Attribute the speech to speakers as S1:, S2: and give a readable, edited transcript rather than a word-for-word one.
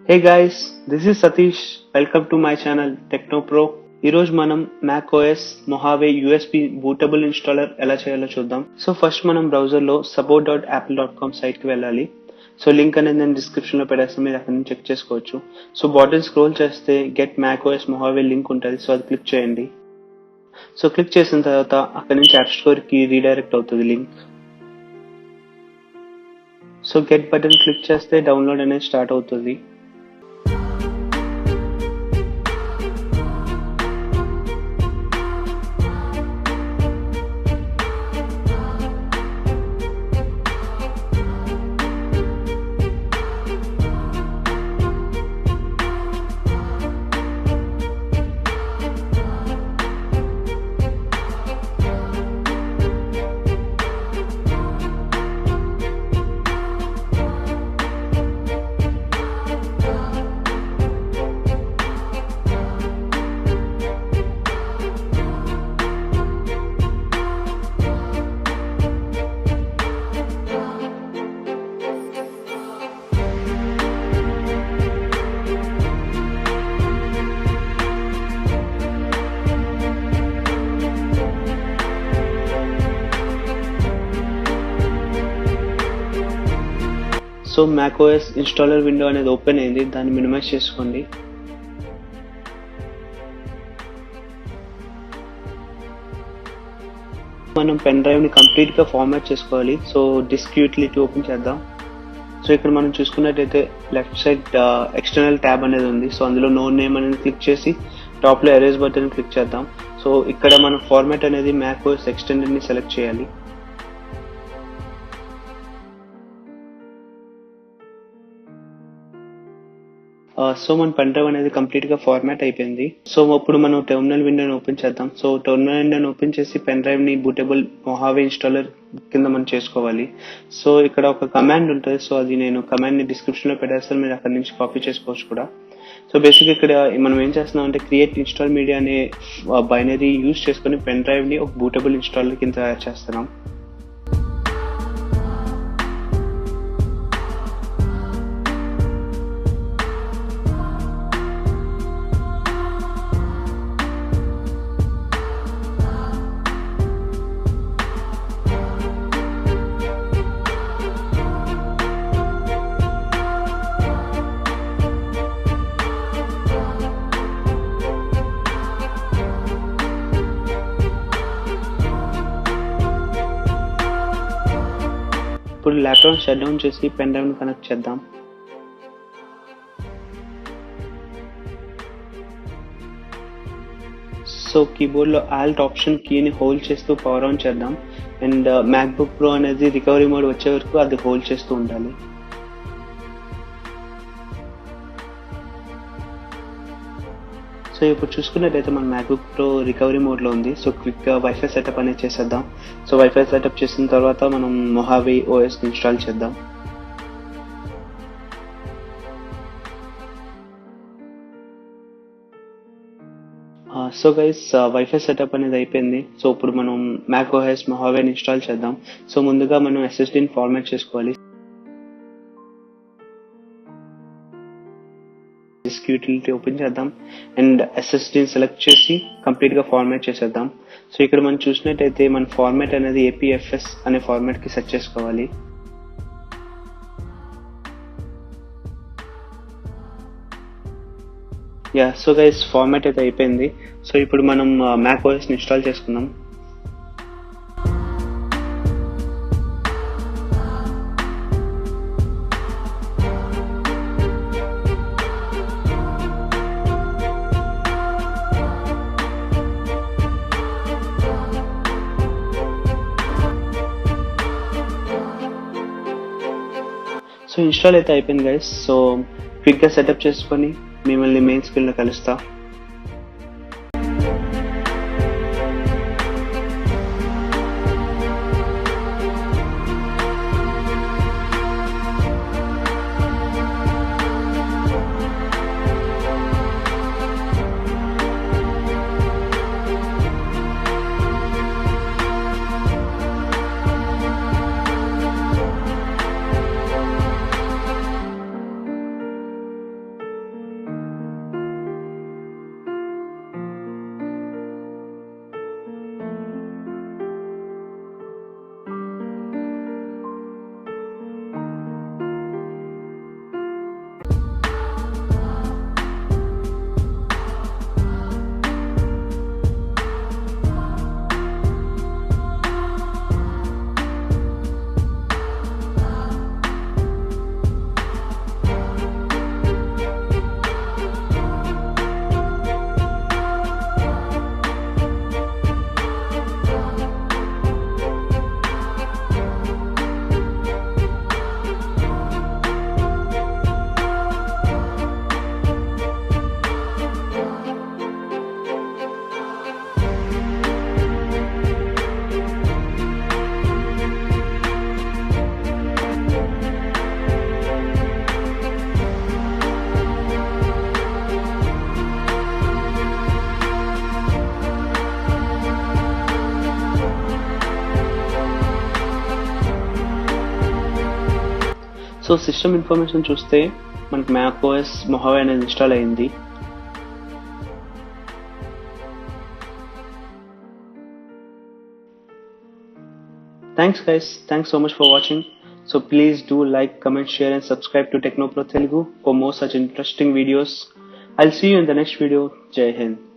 S1: Hey guys, this is Satish. Welcome to my channel Technopro. ఈరోజు మనం MacOS Mojave USB bootable installer ఎలా చేయాలో చూద్దాం. సో ఫస్ట్ మనం బ్రౌజర్లో support.apple.com సైట్కి వెళ్ళాలి. సో లింక్ అనేది నేను డిస్క్రిప్షన్లో పెట్టేస్తాను, మీరు అక్కడ నుంచి చెక్ చేసుకోవచ్చు. సో బాటమ్ స్క్రోల్ చేస్తే గెట్ MacOS Mojave లింక్ ఉంటుంది, సో అది క్లిక్ చేయండి. సో క్లిక్ చేసిన తర్వాత అక్కడ నుంచి యాప్ స్టోర్కి రీడైరెక్ట్ అవుతుంది link. So get button click చేస్తే డౌన్లోడ్ అనేది స్టార్ట్ అవుతుంది. సో MacOS ఇన్స్టాలర్ విండో అనేది ఓపెన్ అయింది, దాన్ని మినిమైజ్ చేసుకోండి. మనం పెన్ డ్రైవ్ ని కంప్లీట్ గా ఫార్మాట్ చేసుకోవాలి. సో డిస్క్ యూటిలిటీ ఓపెన్ చేద్దాం. సో ఇక్కడ మనం చూసుకున్నట్టయితే లెఫ్ట్ సైడ్ ఎక్స్టర్నల్ ట్యాబ్ అనేది ఉంది. సో అందులో నో నేమ్ అనేది క్లిక్ చేసి టాప్ లో ఎరేజ్ బటన్ క్లిక్ చేద్దాం. సో ఇక్కడ మనం ఫార్మాట్ అనేది MacOS ఎక్స్టెండెడ్ ని సెలెక్ట్ చేయాలి. సో మన పెన్ డ్రైవ్ అనేది కంప్లీట్ గా ఫార్మాట్ అయిపోయింది. సో ఇప్పుడు మనం టెర్మినల్ విండోని ఓపెన్ చేద్దాం. సో టెర్మినల్ విండోని ఓపెన్ చేసి పెన్ డ్రైవ్ ని బూటబుల్ Mojave ఇన్స్టాలర్ కింద మనం చేసుకోవాలి. సో ఇక్కడ ఒక కమాండ్ ఉంటుంది. సో అది నేను కమాండ్ ని డిస్క్రిప్షన్ లో పెట్టేస్తాను, మీరు అక్కడ నుంచి కాపీ చేసుకోవచ్చు కూడా. సో బేసిక్ ఇక్కడ మనం ఏం చేస్తున్నాం అంటే createinstallmedia అనే బైనరీ యూజ్ చేసుకుని పెన్ డ్రైవ్ ని ఒక బూటబుల్ ఇన్స్టాలర్ కింద తయారు చేస్తున్నాం. ఇప్పుడు ల్యాప్టాప్ షట్ డౌన్ చేసి పెన్ డ్రైవ్ ని కనెక్ట్ చేద్దాం. సో కీబోర్డ్ లో ఆల్ట్ ఆప్షన్ కీని హోల్డ్ చేస్తూ పవర్ ఆన్ చేద్దాం. అండ్ MacBook Pro అనేది రికవరీ మోడ్ వచ్చే వరకు అది హోల్డ్ చేస్తూ ఉండాలి. సో ఇప్పుడు చూసుకున్నట్టయితే మన MacBook Pro రికవరీ మోడ్ లో ఉంది. సో క్విక్ గా వైఫై సెటప్ అనేది చేసేద్దాం. సో వైఫై సెటప్ చేసిన తర్వాత మనం Mojave OS ఇన్స్టాల్ చేద్దాం. సో గైస్ వైఫై సెటప్ అనేది అయిపోయింది. సో ఇప్పుడు మనం MacOS Mojave ఇన్స్టాల్ చేద్దాం. సో ముందుగా మనం SSDని ఫార్మాట్ చేసుకోవాలి. డిస్క్ యూటిలిటీ ఓపెన్ చేద్దాం అండ్ SSDని సెలెక్ట్ చేసి కంప్లీట్ గా ఫార్మాట్ చేసేద్దాం. సో ఇక్కడ మనం చూసినట్టయితే మన ఫార్మాట్ అనేది APFS అనే ఫార్మాట్ కి సెట్ చేసుకోవాలి. సో గైస్ ఫార్మాట్ అయితే అయిపోయింది. సో ఇప్పుడు మనం MacOS ని ఇన్స్టాల్ చేసుకుందాం. సో ఇన్స్టాల్ అయితే అయిపోయింది గైస్. సో క్విక్ గా సెటప్ చేసుకొని మిమ్మల్ని మెయిన్ స్క్రీన్ లో కలుస్తా. సో సిస్టమ్ ఇన్ఫర్మేషన్ చూస్తే మనకి MacOS Mojave అనేది ఇన్స్టాల్ అయింది. Thanks guys, thanks so much for watching. So please do like, comment, share and subscribe to Technoprotelugu for more such interesting videos. I'll see you in the next video. Jai Hind.